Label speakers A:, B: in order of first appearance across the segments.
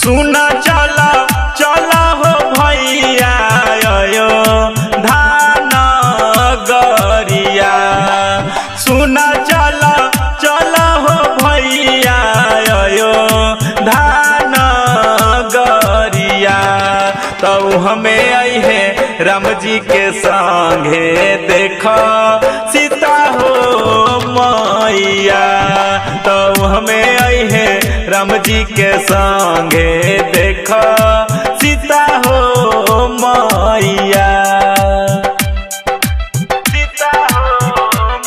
A: सुना चला चला हो भैया यो धान गरिया। सुना चला चला हो भैया यो धान गरिया। तो हमें आई है राम जी के संगे देखो सीता हो मैया। तो हमें आई है राम जी के संगे देखो सीता हो मैया। सीता हो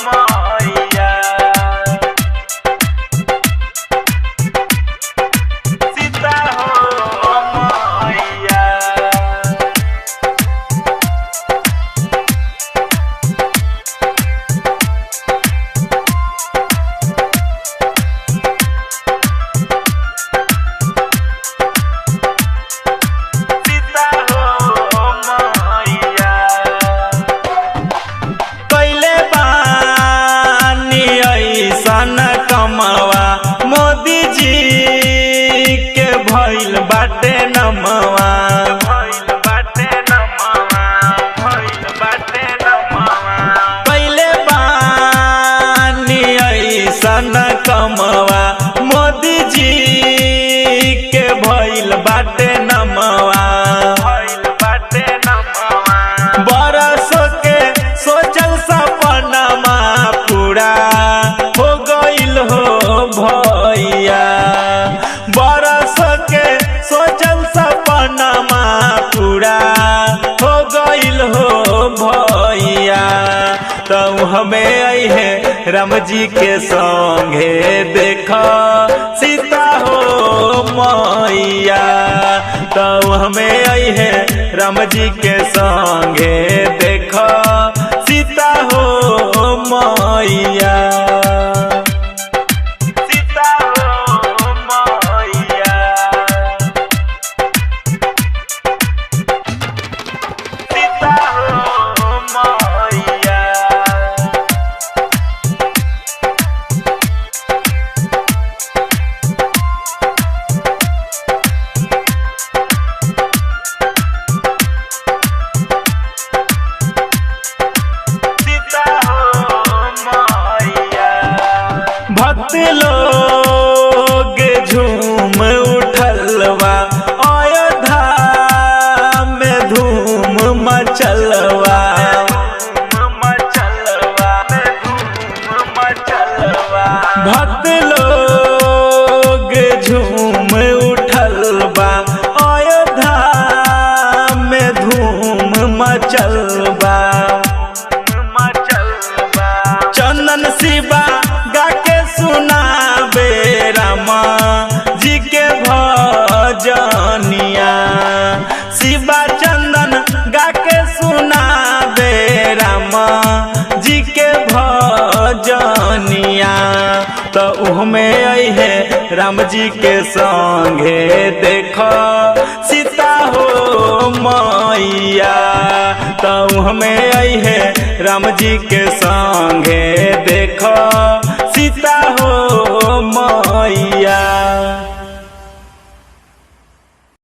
A: मैया। सीता हो मैया। मोदी जी के भइल बाटे नमवा। भइल बाटे नमवा। भइल बाटे नमवा। पहले बानी ऐसन कमवा मोदी जी के भइल बाटे नमवा। भइल बाटे नमवा। बरसों के सोचल सपनमा पूरा हो गइल हो भैया। बरस के सोचल सपनमा पूरा हो गइल हो भैया। तो हमें आई है राम जी के संगे देखो सीता हो मैया। तो हमें आई है राम जी के संगे देखो सीता हो मैया। भक्त लोग झूम उठलवा अयोध्या में धूम मचलवा। भक्त लोग झूम उठलवा अयोध्या में धूम मचलवा। चंदन शिवा गा के सुनाबे रामा जी के भजनिया। शिवा चंदन गा के सुनाबे रामा जी के भजनिया। तो उहमें आई है राम जी के संगे देखो सीता हो मैया। तो उहमें आई है राम जी के संगे देखो सीता हो मैया।